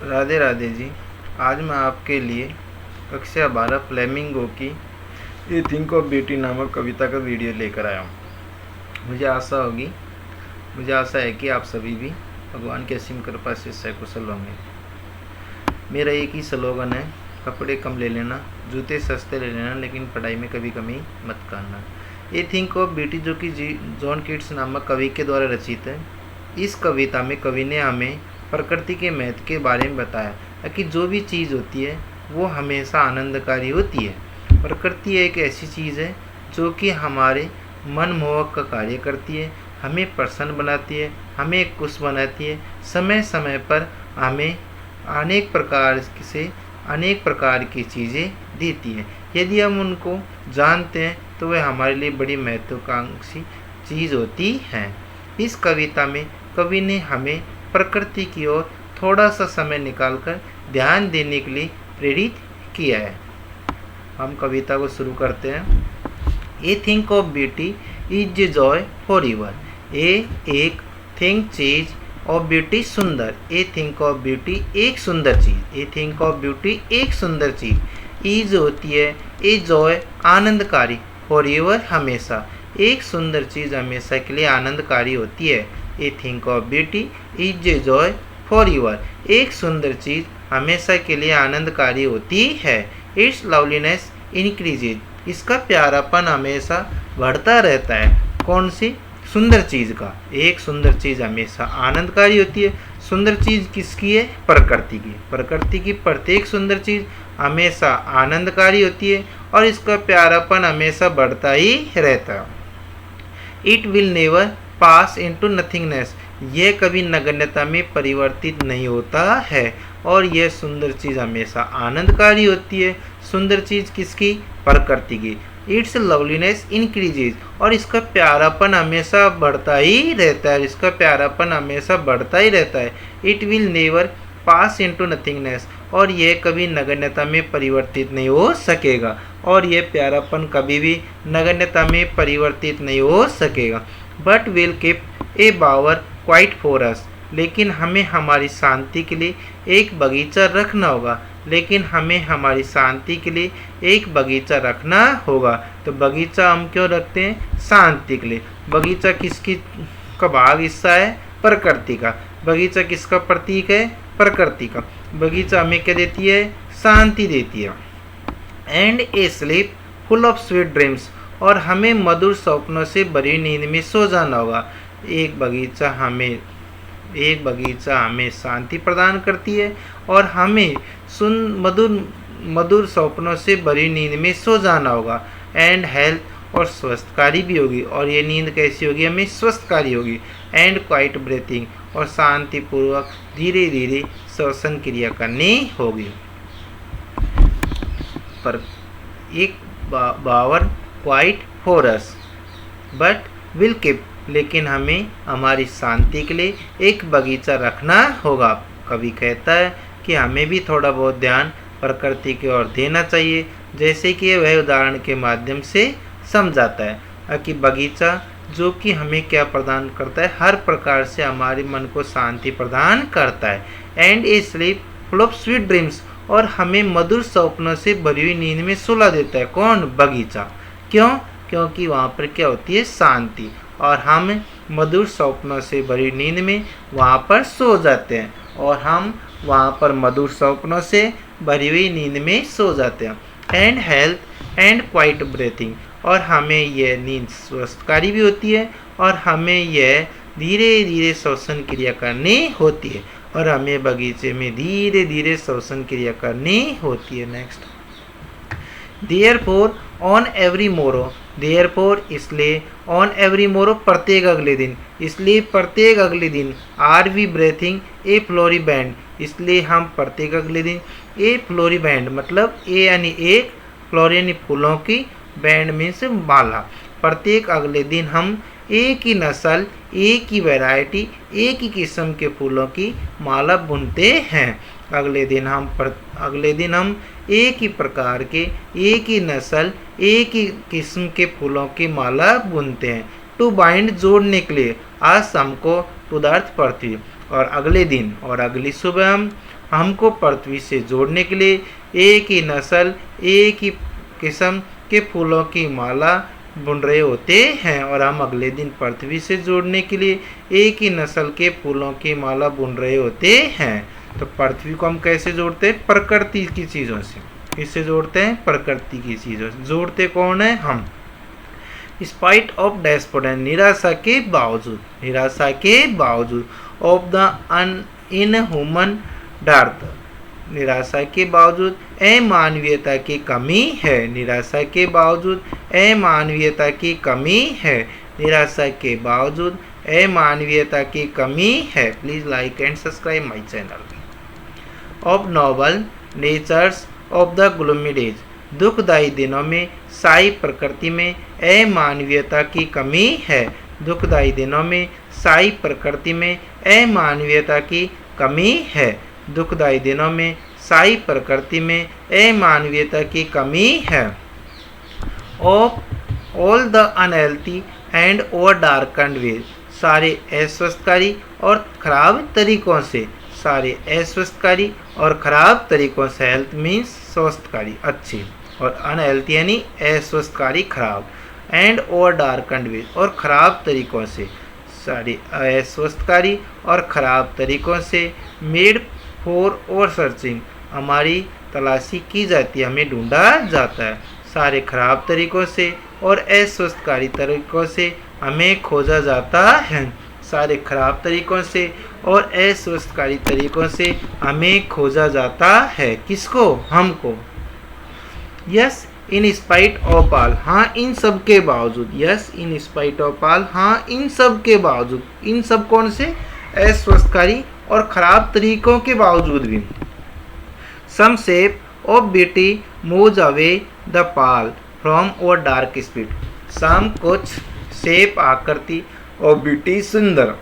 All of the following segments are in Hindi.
राधे राधे जी। आज मैं आपके लिए कक्षा 12 फ्लेमिंगो की ए थिंक ऑफ ब्यूटी नामक कविता का वीडियो लेकर आया हूँ। मुझे आशा है कि आप सभी भी भगवान की असीम कृपा से सकुशल होंगे। मेरा एक ही स्लोगन है, कपड़े कम ले लेना, जूते सस्ते ले लेना, लेकिन पढ़ाई में कभी कमी मत करना। ए थिंक ऑफ ब्यूटी जो कि जॉन कीट्स नामक कवि के द्वारा रचित है। इस कविता में कवि ने हमें प्रकृति के महत्व के बारे में बताया कि जो भी चीज़ होती है वो हमेशा आनंदकारी होती है। प्रकृति एक ऐसी चीज़ है जो कि हमारे मनमोहक का कार्य करती है, हमें प्रसन्न बनाती है, हमें खुश बनाती है, समय समय पर हमें अनेक प्रकार की चीज़ें देती है। यदि हम उनको जानते हैं तो वह हमारे लिए बड़ी महत्वाकांक्षी चीज़ होती है। इस कविता में कवि ने हमें प्रकृति की ओर थोड़ा सा समय निकालकर ध्यान देने के लिए प्रेरित किया है। हम कविता को शुरू करते हैं। A thing of beauty is a joy for ever. एक थिंक चीज ऑफ ब्यूटी सुंदर। ए थिंक ऑफ ब्यूटी एक सुंदर चीज। ए थिंक ऑफ ब्यूटी एक सुंदर चीज। इज होती है ए जॉय आनंदकारी, फॉर एवर हमेशा। एक सुंदर चीज हमेशा के लिए आनंदकारी होती है। A thing of beauty is a joy for ever. एक सुंदर चीज हमेशा के लिए आनंदकारी होती है। Its loveliness increases. इसका प्यारापन हमेशा बढ़ता रहता है। कौन सी? सुंदर चीज का। एक सुंदर चीज हमेशा आनंदकारी होती है। सुंदर चीज किसकी है? प्रकृति की। प्रकृति की प्रत्येक सुंदर चीज हमेशा आनंदकारी होती है और इसका प्यारापन हमेशा बढ़ता ही रहता है। It will never pass into nothingness. यह कभी नगण्यता में परिवर्तित नहीं होता है और यह सुंदर चीज हमेशा आनंदकारी होती है। सुंदर चीज किसकी? प्रकृति की। It's loveliness increases. और इसका प्यारापन हमेशा बढ़ता ही रहता है। इसका प्यारापन हमेशा बढ़ता ही रहता है। It will never pass into nothingness. और यह कभी नगण्यता में परिवर्तित नहीं हो सकेगा और यह प्यारापन कभी भी नगण्यता में परिवर्तित नहीं हो सकेगा। But will keep a bower quiet for us. लेकिन हमें हमारी शांति के लिए एक बगीचा रखना होगा। लेकिन हमें हमारी शांति के लिए एक बगीचा रखना होगा। तो बगीचा हम क्यों रखते हैं? शांति के लिए। बगीचा किसकी का भाग हिस्सा है? प्रकृति का। बगीचा किसका प्रतीक है? प्रकृति का। बगीचा हमें क्या देती है? शांति देती है। And A sleep full of sweet dreams. और हमें मधुर सपनों से भरी नींद में सो जाना होगा। एक बगीचा हमें शांति प्रदान करती है और हमें मधुर सपनों से भरी नींद में सो जाना होगा। एंड हेल्थ, और स्वस्थकारी भी होगी। और ये नींद कैसी होगी? हमें स्वस्थकारी होगी। एंड क्वाइट ब्रीथिंग, और शांतिपूर्वक धीरे धीरे श्वसन क्रिया करनी होगी। पर एक bower quiet for us but will keep. लेकिन हमें हमारी शांति के लिए एक बगीचा रखना होगा। कवि कहता है कि हमें भी थोड़ा बहुत ध्यान प्रकृति की ओर देना चाहिए, जैसे कि वह उदाहरण के माध्यम से समझाता है कि बगीचा जो कि हमें क्या प्रदान करता है? हर प्रकार से हमारे मन को शांति प्रदान करता है। And A sleep full of sweet dreams. और हमें मधुर सपनों से भरी हुई नींद में सुला देता है। कौन? बगीचा। क्यों? क्योंकि वहाँ पर क्या होती है? शांति। और हम मधुर सपनों से भरी नींद में वहाँ पर सो जाते हैं और हम वहाँ पर मधुर सपनों से भरी हुई नींद में सो जाते हैं। And health and quite breathing. और हमें यह नींद स्वस्थकारी भी होती है और हमें यह धीरे धीरे श्वसन क्रिया करनी होती है और हमें बगीचे में धीरे धीरे श्वसन क्रिया करनी होती है। Next. Therefore on every morrow. Therefore इसलिए, ऑन एवरी मोरो प्रत्येक अगले दिन। इसलिए प्रत्येक अगले दिन। Are we breathing a flowery band. इसलिए हम प्रत्येक अगले दिन ए फ्लोरी बैंड, मतलब ए यानी एक, फ्लोरी यानी फूलों की, बैंड मीन्स माला। प्रत्येक अगले दिन हम एक ही नस्ल, एक ही वैरायटी, एक ही किस्म के फूलों की माला बुनते हैं। अगले दिन हम एक ही प्रकार के, एक ही नस्ल, एक ही किस्म के फूलों की माला बुनते हैं। टू बाइंड, जोड़ने के लिए। आज शाम को टू द अर्थ पृथ्वी। और अगले दिन और अगली सुबह हम हमको पृथ्वी से जोड़ने के लिए एक ही नस्ल, एक ही किस्म के फूलों की माला बुन रहे होते हैं, और हम अगले दिन पृथ्वी से जोड़ने के लिए एक ही नस्ल के फूलों की माला बुन रहे होते हैं। तो पृथ्वी को हम कैसे जोड़ते हैं? प्रकृति की चीज़ों से। किससे जोड़ते हैं? प्रकृति की चीज़ों से। जोड़ते कौन है? हम। स्पाइट ऑफ डेस्परेशन, निराशा के बावजूद, निराशा के बावजूद, ऑफ द इनह्यूमन डर्थ, निराशा के बावजूद अमानवीयता की कमी है, निराशा के बावजूद अमानवीयता की कमी है, निराशा के बावजूद अमानवीयता की कमी है। Please like and subscribe my channel. Of noble natures of the gloomy days, दुखदायी दिनों में साई प्रकृति में अमानवीयता की कमी है, दुखदायी दिनों में साई प्रकृति में अमानवीयता की कमी है, दुखदायी दिनों में साई प्रकृति में अमानवीयता की कमी है। Of all the unhealthy and और डार्कन्ड वेज, सारे अस्वस्थकारी और खराब तरीकों से, सारे अस्वस्थकारी और खराब तरीकों से, हेल्थ मीन्स स्वस्थकारी अच्छी, और अनहेल्थी यानी अस्वस्थकारी खराब, एंड और डार्कन्ड वेज, और खराब तरीकों से, सारी अस्वस्थकारी और ख़राब तरीकों से, मेड फॉर और सर्चिंग, हमारी तलाशी की जाती है, हमें ढूंढा जाता है, सारे खराब तरीकों से और अस्वस्थकारी तरीकों से हमें खोजा जाता है, सारे खराब तरीकों से और अस्वस्थकारी तरीकों से हमें खोजा जाता है। किसको? हमको। Yes in spite of all, हाँ इन सब के बावजूद, yes in spite of all, हाँ इन सब के बावजूद, इन सब कौन से? अस्वस्थकारी और ख़राब तरीकों के बावजूद भी। Some shape of beauty moves away the pall from our dark spirit, some कुछ शेप आकृति और ब्यूटी सुंदर,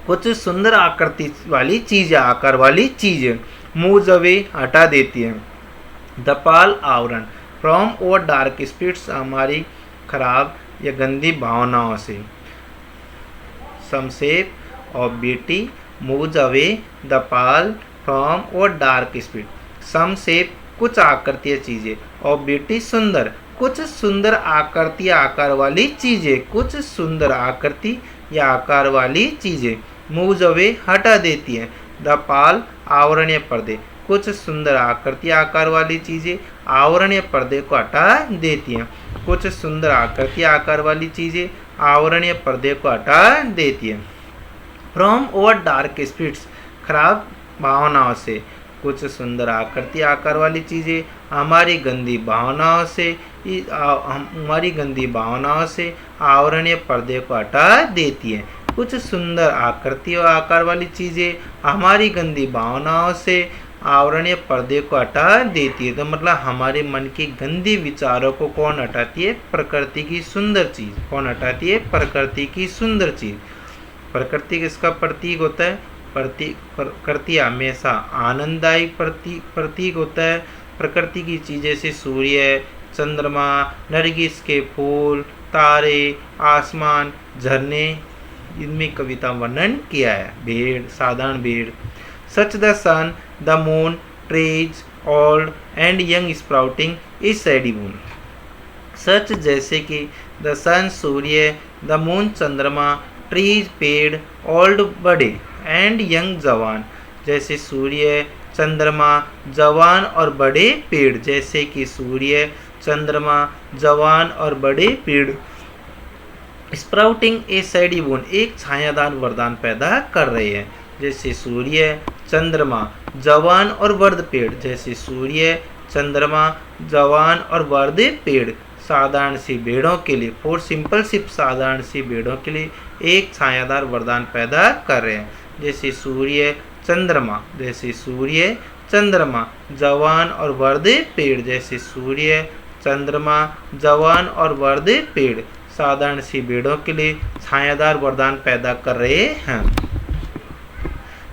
कुछ सुंदर आकृति वाली चीज़ें, आकार वाली चीज़ें, मूव्स अवे हटा देती हैं, द पाल आवरण, फ्रॉम और डार्क स्पिरिट्स, हमारी खराब या गंदी भावनाओं से। Some shape of beauty moves away the pall from our dark spirit, some shape कुछ आकृतीय चीज़ें, और ब्यूटी सुंदर, कुछ सुंदर आकृति आकार वाली चीज़ें, कुछ सुंदर आकृति या आकार वाली चीज़ें, मूव्स अवे हटा देती हैं, द पाल आवरण या पर्दे, कुछ सुंदर आकृति आकार वाली चीज़ें आवरण या पर्दे को हटा देती हैं, कुछ सुंदर आकृति आकार वाली चीज़ें आवरण या पर्दे को हटा देती हैं। फ्रॉम और डार्क स्पिरिट्स, खराब भावनाओं से, कुछ सुंदर आकृति आकार वाली चीज़ें हमारी गंदी भावनाओं से, हमारी गंदी भावनाओं से आवरण या पर्दे को हटा देती हैं, कुछ सुंदर आकृति और आकार वाली चीज़ें हमारी गंदी भावनाओं से आवरण या पर्दे को हटा देती है। तो मतलब हमारे मन के गंदे विचारों को कौन हटाती है? प्रकृति की सुंदर चीज़। कौन हटाती है? प्रकृति की सुंदर चीज़। प्रकृति किसका प्रतीक होता है? प्रकृति हमेशा आनंददायी प्रतीक होता है। प्रकृति की चीज़ें से सूर्य, चंद्रमा, नरगिस के फूल, तारे, आसमान, झरने, इनमें कविता वर्णन किया है। भेड़, साधारण भेड़। Such the sun, the moon, trees, old and young sprouting is shady boon. Such जैसे कि द सन सूर्य, द मून चंद्रमा, ट्रीज पेड़, ओल्ड बड़े, एंड यंग जवान जैसे सूर्य, चंद्रमा, जवान और बड़े पेड़, जैसे कि सूर्य, चंद्रमा, जवान और बड़े पेड़। स्प्राउटिंग ए सैडी मून, एक छायादार वरदान पैदा कर रहे हैं, जैसे सूर्य, चंद्रमा, जवान और वर्ध पेड़, जैसे सूर्य, चंद्रमा, जवान और वर्ध पेड़ साधारण सी भेड़ों के लिए, फॉर सिंपल शिप, साधारण सी भेड़ों के लिए एक छायादार वरदान पैदा कर रहे हैं, जैसे सूर्य, चंद्रमा, जैसे सूर्य, चंद्रमा, जवान और वर्ध पेड़, जैसे सूर्य, चंद्रमा, जवान और वर्ध पेड़ साधारण सी भेड़ों के लिए छायादार वरदान पैदा कर रहे हैं।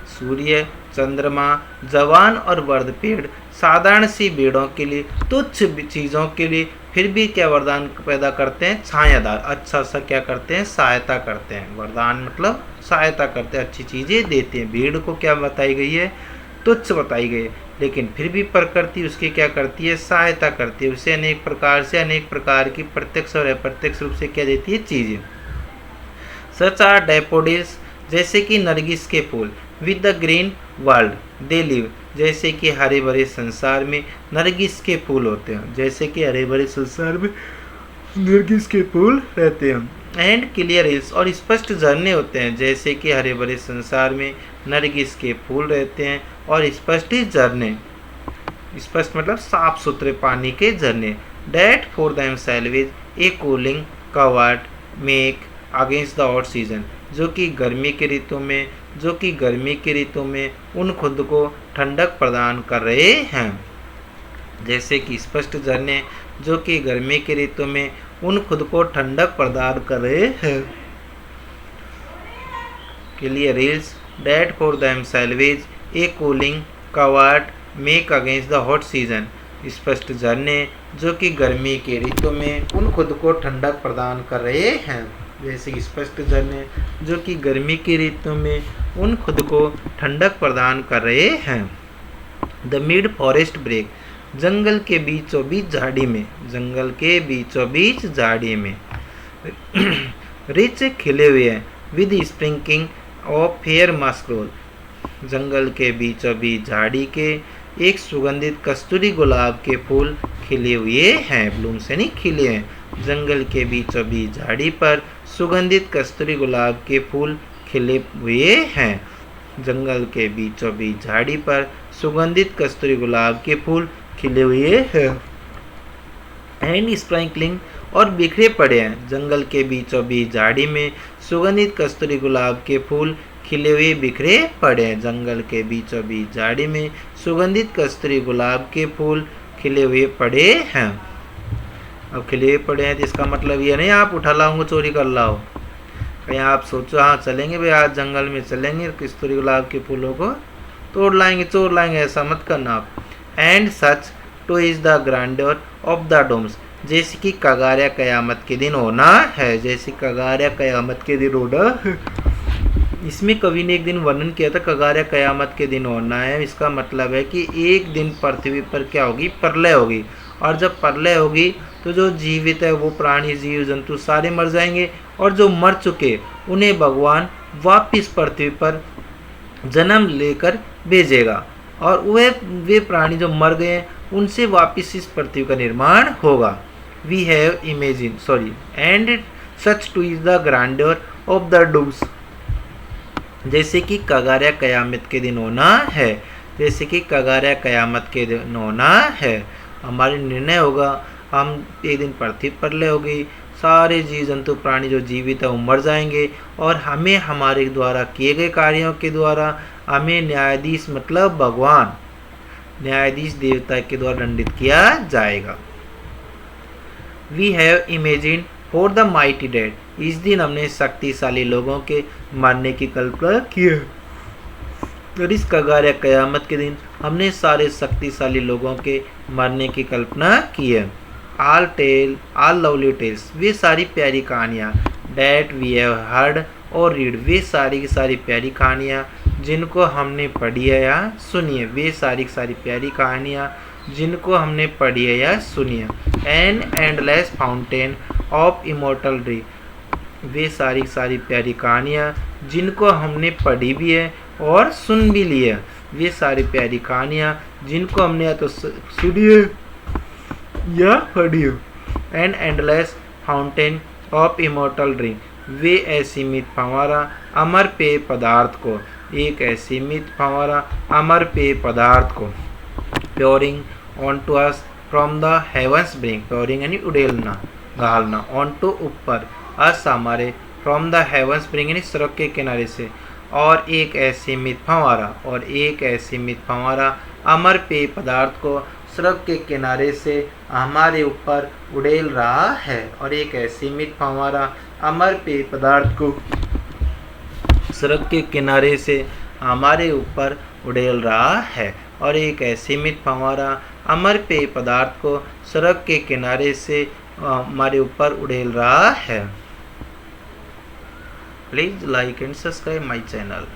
सूर्य, चंद्रमा, जवान और वर्ध पेड़ साधारण सी भेड़ों के लिए, तुच्छ चीज़ों के लिए फिर भी क्या वरदान पैदा करते हैं? छायादार, अच्छा सा क्या करते हैं? सहायता करते हैं। वरदान मतलब सहायता करते हैं, अच्छी चीज़ें देते हैं। भेड़ को क्या बताई गई है? तुच्छ बताई गई है, लेकिन फिर भी प्रकृति उसकी क्या करती है, सहायता करती है, उसे अनेक प्रकार की प्रत्यक्ष और अप्रत्यक्ष रूप से क्या देती है, चीज़ें। सच आर डैफोडिल्स, जैसे कि नरगिस के फूल, with the green world they live, जैसे कि हरे भरे संसार में नरगिस के फूल होते हैं, जैसे कि हरे भरे संसार में नरगिस के फूल रहते हैं। एंड क्लियर हिल्स, और स्पष्ट झरने होते हैं, जैसे कि हरे भरे संसार में नरगिस के फूल रहते हैं और स्पष्ट झरने, स्पष्ट मतलब साफ सुथरे पानी के झरने। That for them salvage A cooling covert make against the hot season, जो कि गर्मी के ऋतु में उन खुद को ठंडक प्रदान कर रहे हैं, जैसे कि स्पष्ट झरने जो कि गर्मी के ऋतु में उन खुद को ठंडक प्रदान कर रहे हैं। Clear hills that for them salvage A cooling covert make against the hot season, स्पष्ट झरने जो कि गर्मी के ऋतु में उन खुद को ठंडक प्रदान कर रहे हैं, जैसे स्पष्ट झरने जो कि गर्मी के ऋतु में उन खुद को ठंडक प्रदान कर रहे हैं। द मिड फॉरेस्ट ब्रेक, जंगल के बीचों बीच झाड़ी में रिच खिले हुए हैं, विद स्प्रिंकिंग ऑफ फेयर मस्क्रोल, जंगल के बीचों बीच झाड़ी के एक सुगंधित कस्तूरी गुलाब के फूल खिले हुए हैं, ब्लूम से नहीं खिले हैं, जंगल के बीचों बीच झाड़ी पर सुगंधित कस्तूरी गुलाब के फूल खिले हुए हैं, जंगल के बीचों बीच झाड़ी पर सुगंधित कस्तूरी गुलाब के फूल खिले हुए हैं। एंड स्प्रिंकलिंग, और बिखरे पड़े हैं, जंगल के बीचों बीच झाड़ी में सुगंधित कस्तूरी गुलाब के फूल खिले हुए बिखरे पड़े हैं, जंगल के बीचों बीच झाड़ी में सुगंधित कस्तूरी गुलाब के फूल खिले हुए पड़े हैं। अब खिले हुए पड़े हैं तो इसका मतलब ये नहीं आप उठा लाओगे चोरी कर लाओ, कहीं आप सोचो हाँ चलेंगे भाई आज जंगल में चलेंगे कस्तूरी गुलाब के फूलों को तोड़ लाएंगे चोर लाएंगे, ऐसा मत करना आप। And such to is the grander of the dooms, जैसे कि कगारिया कयामत के दिन होना है, जैसे कगारिया कयामत के दिन होना। इसमें कवि ने एक दिन वर्णन किया था कगारिया कयामत के दिन होना है, इसका मतलब है कि एक दिन पृथ्वी पर क्या होगी, प्रलय होगी, और जब प्रलय होगी तो जो जीवित है वो प्राणी जीव जंतु सारे मर जाएंगे, और जो मर चुके उन्हें भगवान वापिस पृथ्वी पर जन्म लेकर भेजेगा, और वे प्राणी जो मर गए हैं उनसे वापिस इस पृथ्वी का निर्माण होगा। We have imagine and such to is the grander of the dooms, जैसे कि कगारिया कयामत के दिन होना है, जैसे कि कगारिया कयामत के दिन होना है, हमारे निर्णय होगा, हम एक दिन पृथ्वी प्रलय होगी, सारे जीव जंतु प्राणी जो जीवित है वो मर जाएंगे, और हमें हमारे द्वारा किए गए कार्यों के द्वारा हमें न्यायाधीश मतलब भगवान न्यायाधीश देवता के द्वारा दंडित किया जाएगा। We have imagine for the mighty dead, इस दिन हमने शक्तिशाली लोगों के मरने की कल्पना की है, और इस कगारिया कयामत के दिन हमने सारे शक्तिशाली लोगों के मरने की कल्पना की है। ऑल लवली टेल्स, वे सारी प्यारी कहानियाँ, डैट वी हैव हर्ड और रीड, वे सारी की सारी प्यारी कहानियाँ जिनको हमने पढ़ी है या सुनी है, वे सारी की सारी प्यारी कहानियाँ जिनको हमने पढ़ी है या सुनी है। An endless fountain of immortal dream, वे सारी सारी प्यारी कहानियाँ जिनको हमने पढ़ी भी है और सुन भी ली है, वे सारी प्यारी कहानियाँ जिनको हमने या तो सुनी है या पढ़ी है। An endless fountain of immortal dream, वे असीमित फंवारा अमर पेय पदार्थ को, एक असीमित फंवारा अमर पेय पदार्थ को, pouring on to us from the heavens brink, pouring यानी उड़ेलना घालना, ऑन टू ऊपर, अस हमारे, फ्रॉम द हेवंस ब्रिंग यानी स्वर्ग के किनारे से, और एक असीमित फंवारा अमर पेय पदार्थ को स्वर्ग के किनारे से हमारे ऊपर उड़ेल रहा है, और एक असीमित फंवारा अमर पेय पदार्थ को स्वर्ग के किनारे से हमारे ऊपर उड़ेल रहा है, और एक असीमित फंवारा अमर पेय पदार्थ को स्वर्ग के किनारे से हमारे ऊपर उड़ेल रहा है। Please like and subscribe my channel.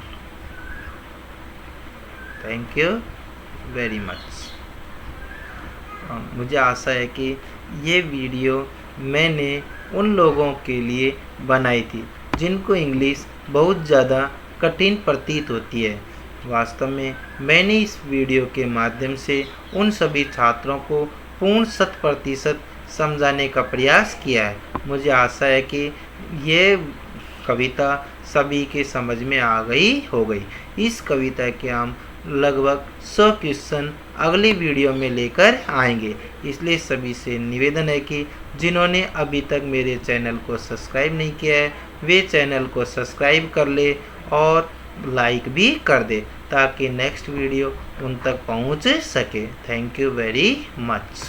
Thank you very much. मुझे आशा है कि ये वीडियो मैंने उन लोगों के लिए बनाई थी जिनको इंग्लिश बहुत ज़्यादा कठिन प्रतीत होती है। वास्तव में मैंने इस वीडियो के माध्यम से उन सभी छात्रों को पूर्ण 100% समझाने का प्रयास किया है। मुझे आशा है कि ये कविता सभी के समझ में आ गई। इस कविता के हम लगभग 100 क्वेश्चन अगली वीडियो में लेकर आएंगे। इसलिए सभी से निवेदन है कि जिन्होंने अभी तक मेरे चैनल को सब्सक्राइब नहीं किया है वे चैनल को सब्सक्राइब कर ले और लाइक भी कर दे ताकि नेक्स्ट वीडियो उन तक पहुंच सके। Thank you very much.